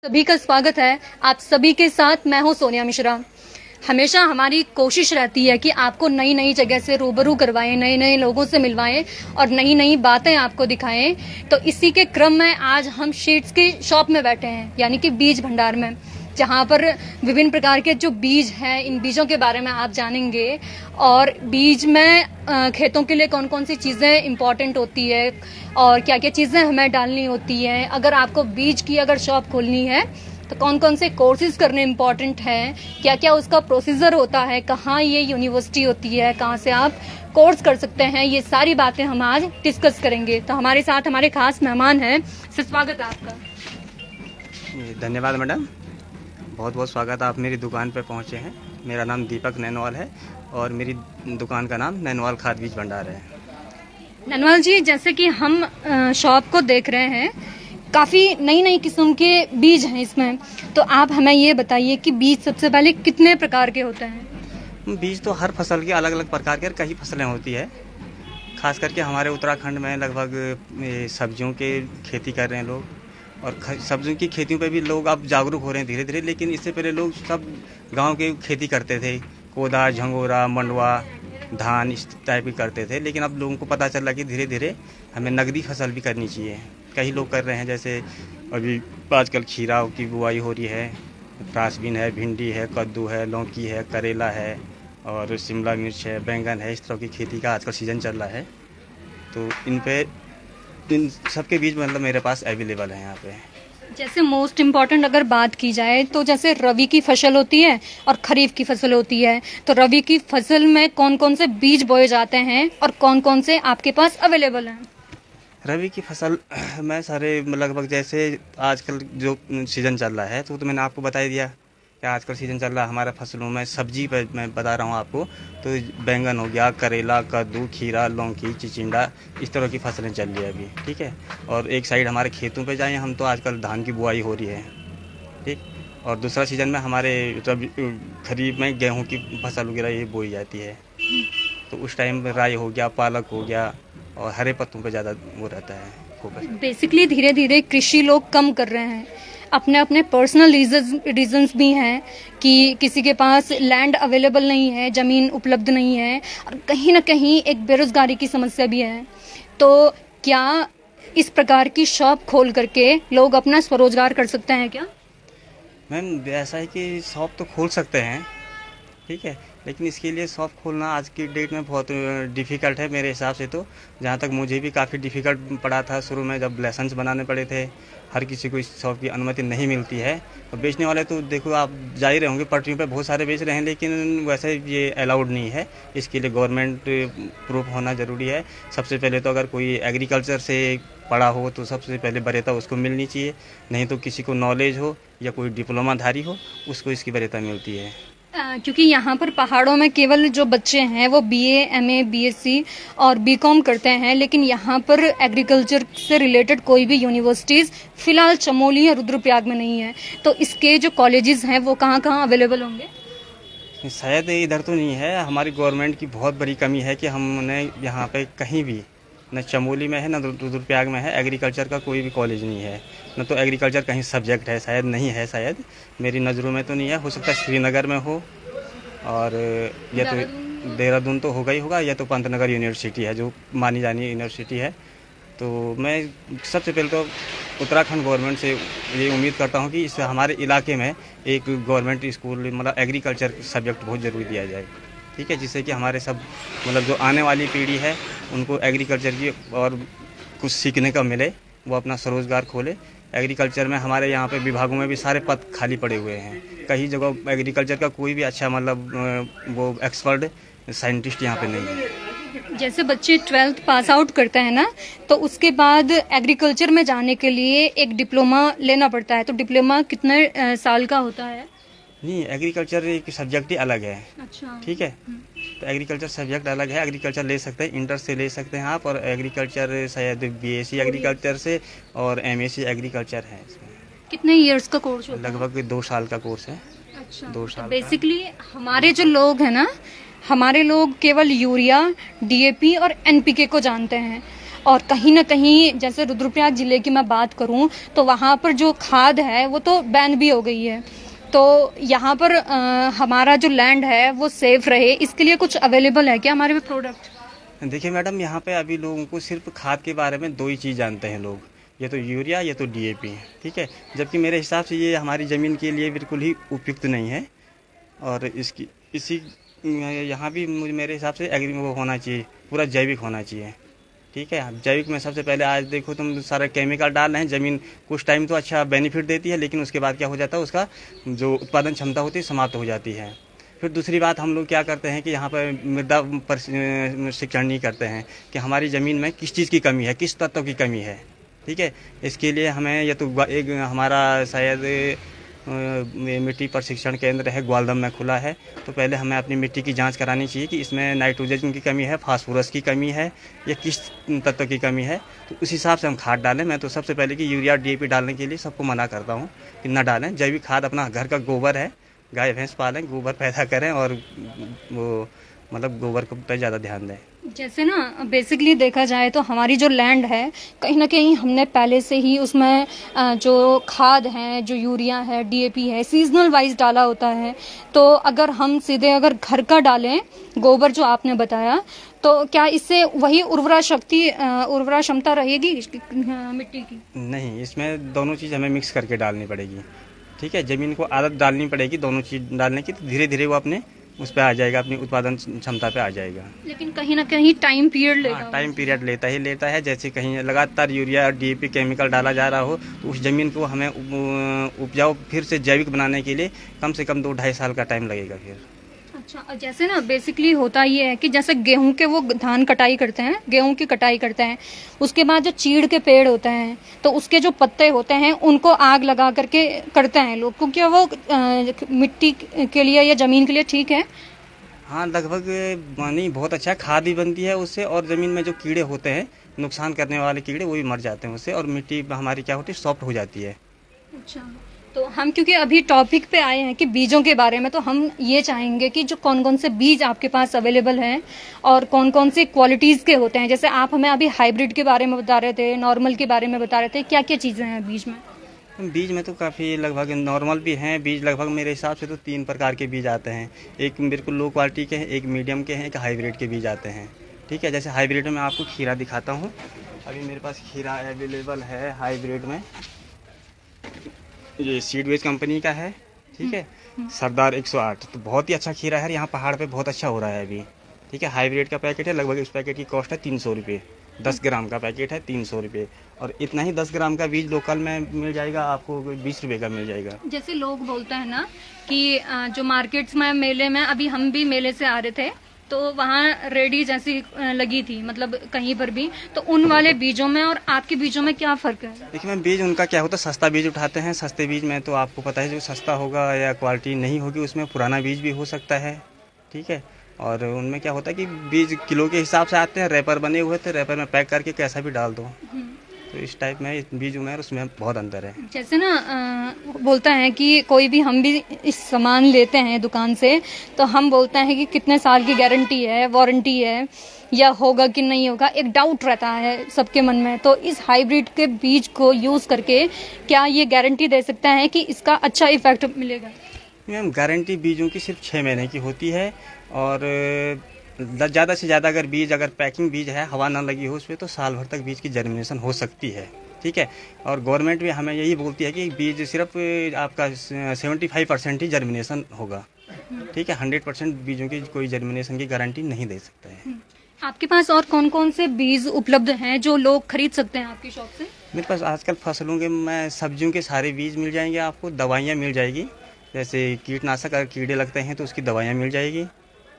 सभी का स्वागत है। आप सभी के साथ मैं हूं सोनिया मिश्रा। हमेशा हमारी कोशिश रहती है कि आपको नई नई जगह से रूबरू करवाएं, नए नए लोगों से मिलवाएं और नई नई बातें आपको दिखाएं। तो इसी के क्रम में आज हम शीड्स की शॉप में बैठे हैं, यानी कि बीज भंडार में, जहां पर विभिन्न प्रकार के जो बीज हैं, इन बीजों के बारे में आप जानेंगे। और बीज में खेतों के लिए कौन कौन सी चीज़ें इम्पॉर्टेंट होती है और क्या क्या चीज़ें हमें डालनी होती हैं। अगर आपको बीज की अगर शॉप खोलनी है तो कौन कौन से कोर्सेज करने इम्पॉर्टेंट हैं, क्या क्या उसका प्रोसीजर होता है, कहाँ ये यूनिवर्सिटी होती है, कहाँ से आप कोर्स कर सकते हैं, ये सारी बातें हम आज डिस्कस करेंगे। तो हमारे साथ हमारे खास मेहमान हैं। सर, स्वागत है आपका। धन्यवाद मैडम, बहुत बहुत स्वागत। आप मेरी दुकान पर पहुंचे हैं। मेरा नाम दीपक नैनवाल है और मेरी दुकान का नाम नैनवाल खाद बीज भंडार है। नैनवाल जी, जैसे कि हम शॉप को देख रहे हैं, काफ़ी नई नई किस्म के बीज हैं इसमें, तो आप हमें ये बताइए कि बीज सबसे पहले कितने प्रकार के होते हैं। बीज तो हर फसल के अलग अलग प्रकार के कई फसलें होती है। खास करके हमारे उत्तराखंड में लगभग सब्जियों के खेती कर रहे हैं लोग, और सब्जियों की खेतियों पे भी लोग अब जागरूक हो रहे हैं धीरे धीरे। लेकिन इससे पहले लोग सब गांव के खेती करते थे, कोदा, झंगोरा, मंडवा, धान इस टाइप की करते थे। लेकिन अब लोगों को पता चला कि धीरे धीरे हमें नगदी फसल भी करनी चाहिए। कई लोग कर रहे हैं, जैसे अभी आजकल खीरा की बुआई हो रही है, फ्रांसबीन है, भिंडी है, कद्दू है, लौकी है, करेला है और शिमला मिर्च है, बैंगन है। इस तरह की खेती का आजकल सीज़न चल रहा है। तो इन सब के बीज मतलब मेरे पास अवेलेबल है यहाँ पे। जैसे मोस्ट इम्पॉर्टेंट अगर बात की जाए तो जैसे रबी की फसल होती है और खरीफ की फसल होती है, तो रबी की फसल में कौन कौन से बीज बोए जाते हैं और कौन कौन से आपके पास अवेलेबल हैं। रबी की फसल में सारे लगभग जैसे आजकल जो सीज़न चल रहा है तो मैंने आपको बता ही दिया कि आजकल सीज़न चल रहा है हमारा फसलों में। सब्जी पर मैं बता रहा हूँ आपको, तो बैंगन हो गया, करेला, कद्दू, खीरा, लौकी, चिचिंडा, इस तरह की फसलें चल रही है अभी, ठीक है। और एक साइड हमारे खेतों पे जाएं हम, तो आजकल धान की बुआई हो रही है, ठीक। और दूसरा सीज़न में हमारे खरीफ में गेहूँ की फसल वगैरह ये बोई जाती है। तो उस टाइम राई हो गया, पालक हो गया और हरे पत्तों पे ज़्यादा वो रहता है फोकस। बेसिकली धीरे धीरे कृषि लोग कम कर रहे हैं। अपने अपने पर्सनल रीजंस भी हैं कि किसी के पास लैंड अवेलेबल नहीं है, ज़मीन उपलब्ध नहीं है, और कहीं ना कहीं एक बेरोजगारी की समस्या भी है। तो क्या इस प्रकार की शॉप खोल करके लोग अपना स्वरोजगार कर सकते हैं क्या? मैम, ऐसा है कि शॉप तो खोल सकते हैं, ठीक है, लेकिन इसके लिए शॉप खोलना आज की डेट में बहुत डिफ़िकल्ट है मेरे हिसाब से। तो जहाँ तक मुझे भी काफ़ी डिफ़िकल्ट पड़ा था शुरू में, जब लाइसेंस बनाने पड़े थे, हर किसी को इस शॉप की अनुमति नहीं मिलती है। और बेचने वाले तो देखो आप जा ही रहे होंगे, पटरियों पे बहुत सारे बेच रहे हैं, लेकिन वैसे ये अलाउड नहीं है। इसके लिए गवर्नमेंट प्रूफ होना ज़रूरी है। सबसे पहले तो अगर कोई एग्रीकल्चर से पढ़ा हो तो सबसे पहले वरीयता उसको मिलनी चाहिए, नहीं तो किसी को नॉलेज हो या कोई डिप्लोमाधारी हो उसको इसकी वरीयता मिलती है। क्योंकि यहाँ पर पहाड़ों में केवल जो बच्चे हैं वो बीए, एमए, बीएससी और बीकॉम करते हैं, लेकिन यहाँ पर एग्रीकल्चर से रिलेटेड कोई भी यूनिवर्सिटीज़ फिलहाल चमोली या रुद्रप्रयाग में नहीं है। तो इसके जो कॉलेजेस हैं वो कहाँ कहाँ अवेलेबल होंगे? शायद इधर तो नहीं है। हमारी गवर्नमेंट की बहुत बड़ी कमी है कि हमने यहाँ पे कहीं भी, न चमोली में है न रुद्रप्रयाग में है, एग्रीकल्चर का कोई भी कॉलेज नहीं है, न तो एग्रीकल्चर कहीं सब्जेक्ट है, शायद नहीं है, शायद मेरी नज़रों में तो नहीं है। हो सकता है श्रीनगर में हो, और या तो देहरादून तो होगा ही होगा, या तो पंतनगर यूनिवर्सिटी है जो मानी जानी यूनिवर्सिटी है। तो मैं सबसे पहले तो उत्तराखंड गवर्नमेंट से ये उम्मीद करता हूँ कि इस हमारे इलाके में एक गवर्नमेंट स्कूल मतलब एग्रीकल्चर सब्जेक्ट बहुत ज़रूरी दिया जाए, ठीक है, जिससे कि हमारे सब मतलब जो आने वाली पीढ़ी है उनको एग्रीकल्चर की और कुछ सीखने का मिले, वो अपना स्वरोजगार खोले। एग्रीकल्चर में हमारे यहाँ पे विभागों में भी सारे पद खाली पड़े हुए हैं। कई जगह एग्रीकल्चर का कोई भी अच्छा मतलब वो एक्सपर्ट साइंटिस्ट यहाँ पे नहीं है। जैसे बच्चे 12th पास आउट करते हैं ना, तो उसके बाद एग्रीकल्चर में जाने के लिए एक डिप्लोमा लेना पड़ता है। तो डिप्लोमा कितने साल का होता है? नहीं, एग्रीकल्चर एक सब्जेक्ट ही अलग है। अच्छा, ठीक है, तो एग्रीकल्चर सब्जेक्ट अलग है। एग्रीकल्चर ले सकते हैं, इंटर से ले सकते हैं आप, और एग्रीकल्चर शायद बीएससी एग्रीकल्चर से और एमएससी एग्रीकल्चर है इसमें। कितने इयर्स का कोर्स होता है? लगभग 2 साल का कोर्स है। अच्छा, 2 तो साल बेसिकली हमारे जो लोग हैं ना, हमारे लोग केवल यूरिया, डीएपी और एनपीके को जानते हैं, और कहीं ना कहीं जैसे रुद्रप्रयाग जिले की मैं बात करूं तो वहाँ पर जो खाद है वो तो बैन भी हो गई है, तो यहाँ पर हमारा जो लैंड है वो सेफ रहे इसके लिए कुछ अवेलेबल है क्या हमारे पे प्रोडक्ट? देखिए मैडम, यहाँ पे अभी लोगों को सिर्फ खाद के बारे में दो ही चीज़ जानते हैं लोग, ये तो यूरिया ये तो डीएपी, ठीक है। जबकि मेरे हिसाब से ये हमारी ज़मीन के लिए बिल्कुल ही उपयुक्त नहीं है। और इसी यहाँ भी मेरे हिसाब से एग्री वो होना चाहिए, पूरा जैविक होना चाहिए, ठीक है। जैविक में सबसे पहले आज देखो तुम सारा केमिकल डाल रहे हैं, ज़मीन कुछ टाइम तो अच्छा बेनिफिट देती है, लेकिन उसके बाद क्या हो जाता है, उसका जो उत्पादन क्षमता होती है समाप्त हो जाती है। फिर दूसरी बात, हम लोग क्या करते हैं कि यहाँ पर मृदा शिक्षण नहीं करते हैं कि हमारी ज़मीन में किस चीज़ की कमी है, किस तत्व की कमी है, ठीक है। इसके लिए हमें या तो एक हमारा शायद मिट्टी प्रशिक्षण केंद्र है ग्वालदम में खुला है, तो पहले हमें अपनी मिट्टी की जांच करानी चाहिए कि इसमें नाइट्रोजन की कमी है, फास्फोरस की कमी है या किस तत्व की कमी है, तो उस हिसाब से हम खाद डालें। मैं तो सबसे पहले कि यूरिया डीएपी डालने के लिए सबको मना करता हूँ कि न डालें। जैविक खाद अपना घर का गोबर है, गाय भैंस पालें, गोबर पैदा करें और वो मतलब गोबर को पर ज़्यादा ध्यान दें। जैसे ना बेसिकली देखा जाए तो हमारी जो लैंड है कहीं ना कहीं हमने पहले से ही उसमें जो खाद है, जो यूरिया है, डीएपी है, सीजनल वाइज डाला होता है। तो अगर हम सीधे अगर घर का डालें गोबर जो आपने बताया, तो क्या इससे वही उर्वरा क्षमता रहेगी मिट्टी की? नहीं, इसमें दोनों चीज़ हमें मिक्स करके डालनी पड़ेगी, ठीक है। ज़मीन को आदत डालनी पड़ेगी दोनों चीज़ डालने की, तो धीरे धीरे वो अपने उस पर आ जाएगा, अपनी उत्पादन क्षमता पे आ जाएगा। लेकिन कहीं ना कहीं टाइम पीरियड लेगा। टाइम पीरियड लेता है। जैसे कहीं लगातार यूरिया और डीएपी केमिकल डाला जा रहा हो, तो उस ज़मीन को हमें उपजाऊ फिर से जैविक बनाने के लिए कम से कम 2-2.5 साल का टाइम लगेगा फिर। अच्छा, जैसे ना बेसिकली होता ये है कि जैसे गेहूं के वो धान कटाई करते हैं, गेहूं की कटाई करते हैं, उसके बाद जो चीड़ के पेड़ होते हैं तो उसके जो पत्ते होते हैं उनको आग लगा करके करते हैं लोग, क्योंकि वो मिट्टी के लिए या जमीन के लिए ठीक है। हाँ, लगभग नहीं, बहुत अच्छा खाद भी बनती है उससे, और ज़मीन में जो कीड़े होते हैं, नुकसान करने वाले कीड़े, वो भी मर जाते हैं उससे, और मिट्टी हमारी क्या होती है, सॉफ्ट हो जाती है। अच्छा, तो हम क्योंकि अभी टॉपिक पे आए हैं कि बीजों के बारे में, तो हम ये चाहेंगे कि जो कौन कौन से बीज आपके पास अवेलेबल हैं और कौन कौन सी क्वालिटीज़ के होते हैं। जैसे आप हमें अभी हाइब्रिड के बारे में बता रहे थे, नॉर्मल के बारे में बता रहे थे, क्या क्या चीज़ें हैं बीज में? बीज में तो काफ़ी लगभग नॉर्मल भी हैं बीज, लगभग मेरे हिसाब से तो 3 प्रकार के बीज आते हैं। एक बिल्कुल लो क्वालिटी के हैं, एक मीडियम के हैं, एक हाइब्रिड के बीज आते हैं, ठीक है। जैसे हाइब्रिड में मैं आपको खीरा दिखाता हूँ। अभी मेरे पास खीरा अवेलेबल है हाइब्रिड में, ये सीडवेज कंपनी का है, ठीक है। सरदार 108, तो बहुत ही अच्छा खीरा है, यहाँ पहाड़ पे बहुत अच्छा हो रहा है अभी, ठीक है। हाइब्रिड का पैकेट है, लगभग इस पैकेट की कॉस्ट है 300 रुपये। 10 ग्राम का पैकेट है 300 रुपये, और इतना ही 10 ग्राम का बीज लोकल में मिल जाएगा आपको, 20 रुपये का मिल जाएगा। जैसे लोग बोलते हैं ना कि जो मार्केट्स में मेले में, अभी हम भी मेले से आ रहे थे तो वहाँ रेडी जैसी लगी थी, मतलब कहीं पर भी, तो उन वाले बीजों में और आपके बीजों में क्या फ़र्क है? देखिए मैम, बीज उनका क्या होता है, सस्ता बीज उठाते हैं। सस्ते बीज में तो आपको पता है जो सस्ता होगा या क्वालिटी नहीं होगी, उसमें पुराना बीज भी हो सकता है, ठीक है। और उनमें क्या होता है कि बीज किलो के हिसाब से आते हैं, रैपर बने हुए थे, रैपर में पैक करके कैसा भी डाल दो, तो इस टाइप में बीज में और उसमें बहुत अंतर है। जैसे ना बोलता है कि कोई भी, हम भी इस सामान लेते हैं दुकान से, तो हम बोलते हैं कि कितने साल की गारंटी है, वारंटी है, या होगा कि नहीं होगा, एक डाउट रहता है सबके मन में। तो इस हाइब्रिड के बीज को यूज़ करके क्या ये गारंटी दे सकते हैं कि इसका अच्छा इफेक्ट मिलेगा? मैम, गारंटी बीजों की सिर्फ 6 महीने की होती है, और ज़्यादा से ज़्यादा अगर बीज, अगर पैकिंग बीज है, हवा ना लगी हो उसमें, तो साल भर तक बीज की जर्मिनेशन हो सकती है, ठीक है। और गवर्नमेंट भी हमें यही बोलती है कि बीज सिर्फ आपका 75% ही जर्मिनेशन होगा, ठीक है। 100% बीजों की कोई जर्मिनेशन की गारंटी नहीं दे सकता है। आपके पास और कौन कौन से बीज उपलब्ध हैं जो लोग खरीद सकते हैं आपकी शॉप से? मेरे पास आजकल फसलों के, सब्जियों के सारे बीज मिल जाएंगे आपको, दवाइयाँ मिल जाएगी, जैसे कीटनाशक अगर कीड़े लगते हैं तो उसकी दवाइयाँ मिल जाएगी,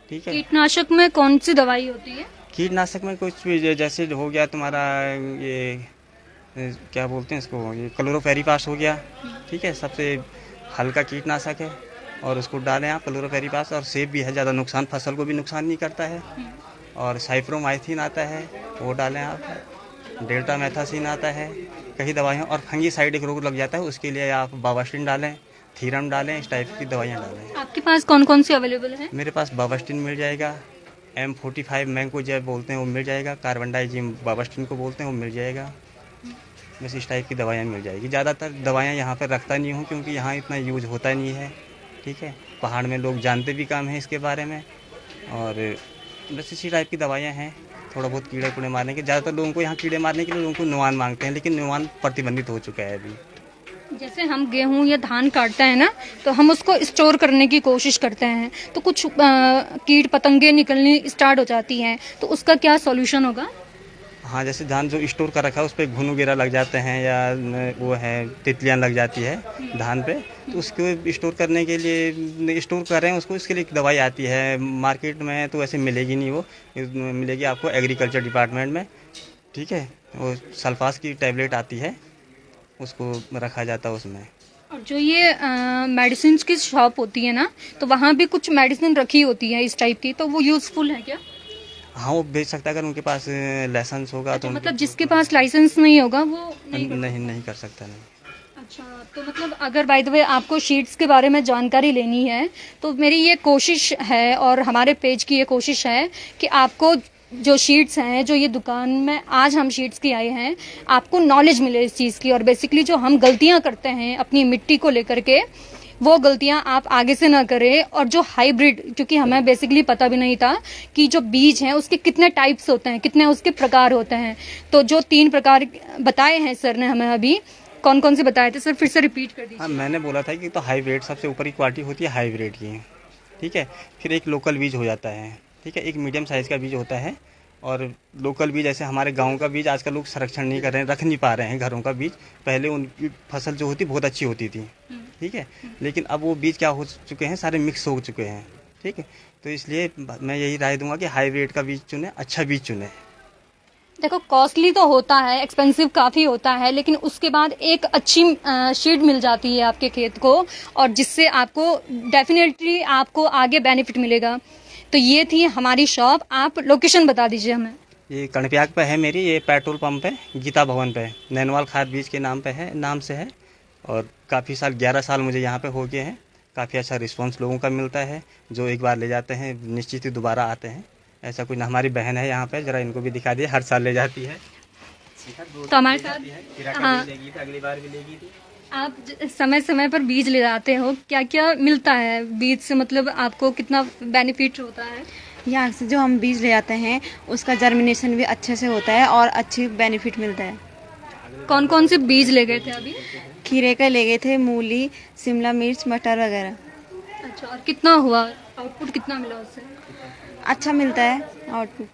ठीक है। कीटनाशक में कौन सी दवाई होती है? कीटनाशक में कुछ भी, जैसे हो गया तुम्हारा ये क्या बोलते हैं इसको, ये क्लोरोफेरीपास हो गया, ठीक है, सबसे हल्का कीटनाशक है, और उसको डालें आप क्लोरोफेरीपास। और सेब भी है, ज़्यादा नुकसान, फसल को भी नुकसान नहीं करता है। और साइप्रोमाइसिन आता है, वो डालें आप। डेल्टा मेथासिन आता है, कई दवाइयाँ। और फंगीसाइड एक रोग लग जाता है, उसके लिए आप बावास्टिन डालें, थीरम डालें, इस टाइप की दवाइयाँ डालें। आपके पास कौन कौन सी अवेलेबल है? मेरे पास बावास्टिन मिल जाएगा, M45 मैंको जब बोलते हैं वो मिल जाएगा, कार्बनडाइजिम बाबास्टिन को बोलते हैं वो मिल जाएगा। बस इस टाइप की दवाइयाँ मिल जाएगी। ज़्यादातर दवाइयाँ यहाँ पर रखता नहीं हूँ क्योंकि यहाँ इतना यूज होता नहीं है, ठीक है। पहाड़ में लोग जानते भी कम हैं इसके बारे में, और बस इसी टाइप की दवाइयाँ हैं। थोड़ा बहुत कीड़े कूड़े मारने के, ज़्यादातर लोगों को यहाँ कीड़े मारने के लिए लोगों को नुआन मांगते हैं, लेकिन नुआन प्रतिबंधित हो चुका है अभी। जैसे हम गेहूं या धान काटते हैं ना, तो हम उसको स्टोर करने की कोशिश करते हैं, तो कुछ कीट पतंगे निकलनी स्टार्ट हो जाती हैं, तो उसका क्या सॉल्यूशन होगा? हाँ, जैसे धान जो स्टोर कर रखा है उस पर घुन वगैरह लग जाते हैं या वो है तितलियाँ लग जाती है धान पे, तो उसको स्टोर करने के लिए स्टोर कर रहे हैं उसको, इसके लिए एक दवाई आती है। मार्केट में तो ऐसे मिलेगी नहीं, वो मिलेगी आपको एग्रीकल्चर डिपार्टमेंट में, ठीक है। वो सल्फास की टैबलेट आती है, उसको रखा जाता है उसमें। और जो ये मेडिसिन की शॉप होती है ना, तो वहाँ भी कुछ मेडिसिन रखी होती है इस टाइप की, तो वो यूजफुल है क्या? हाँ, वो बेच सकता है अगर उनके पास लाइसेंस होगा। अच्छा, तो मतलब जिसके पास लाइसेंस नहीं होगा वो नहीं कर सकता नहीं। अच्छा, तो मतलब अगर बाय द वे आपको शीट्स के बारे में जानकारी लेनी है, तो मेरी ये कोशिश है और हमारे पेज की ये कोशिश है कि आपको जो शीट्स हैं, जो ये दुकान में आज हम शीट्स की आए हैं, आपको नॉलेज मिले इस चीज़ की, और बेसिकली जो हम गलतियां करते हैं अपनी मिट्टी को लेकर के, वो गलतियां आप आगे से ना करें। और जो हाइब्रिड, क्योंकि हमें बेसिकली पता भी नहीं था कि जो बीज हैं उसके कितने टाइप्स होते हैं, कितने उसके प्रकार होते हैं, तो जो 3 प्रकार बताए हैं सर ने हमें, अभी कौन कौन से बताए थे सर, फिर से रिपीट कर दीजिए। हाँ, मैंने बोला था कि तो हाइब्रिड सबसे ऊपर की क्वालिटी होती है हाइब्रिड की, ठीक है। फिर एक लोकल बीज हो जाता है, ठीक है। एक मीडियम साइज़ का बीज होता है, और लोकल बीज जैसे हमारे गांव का बीज आजकल लोग संरक्षण नहीं कर रहे हैं, रख नहीं पा रहे हैं घरों का बीज। पहले उनकी फसल जो होती बहुत अच्छी होती थी, ठीक है, लेकिन अब वो बीज क्या हो चुके हैं, सारे मिक्स हो चुके हैं, ठीक है। तो इसलिए मैं यही राय दूंगा कि हाइब्रिड का बीज चुने, अच्छा बीज चुने। देखो, कॉस्टली तो होता है, एक्सपेंसिव काफ़ी होता है, लेकिन उसके बाद एक अच्छी शीट मिल जाती है आपके खेत को, और जिससे आपको डेफिनेटली आपको आगे बेनिफिट मिलेगा। तो ये थी हमारी शॉप। आप लोकेशन बता दीजिए हमें। ये कणप्याग पे है मेरी, ये पेट्रोल पंप है गीता भवन पे, नैनवाल खाद बीज के नाम पे है, नाम से है। और काफ़ी साल 11 साल मुझे यहाँ पे हो गए हैं। काफ़ी अच्छा रिस्पांस लोगों का मिलता है, जो एक बार ले जाते हैं निश्चित ही दोबारा आते हैं। ऐसा कोई ना, हमारी बहन है यहाँ पे, जरा इनको भी दिखा दिए, हर साल ले जाती है। तो हमारे साथ हाँ, अगली बार भी लेगी थी। आप समय समय पर बीज ले जाते हो, क्या क्या मिलता है बीज से, मतलब आपको कितना बेनिफिट होता है? यहाँ से जो हम बीज ले जाते हैं उसका जर्मिनेशन भी अच्छे से होता है और अच्छी बेनिफिट मिलता है। कौन कौन से बीज ले गए थे अभी? खीरे का ले गए थे, मूली, शिमला मिर्च, मटर वगैरह। अच्छा, और कितना हुआ, आउटपुट कितना मिला उससे? अच्छा मिलता है आउटपुट।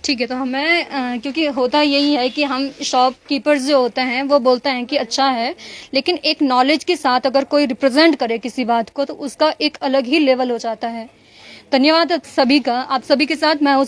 ठीक है, तो हमें क्योंकि होता यही है कि हम शॉपकीपर्स जो होते हैं वो बोलते हैं कि अच्छा है, लेकिन एक नॉलेज के साथ अगर कोई रिप्रेजेंट करे किसी बात को, तो उसका एक अलग ही लेवल हो जाता है। धन्यवाद सभी का। आप सभी के साथ मैं हूँ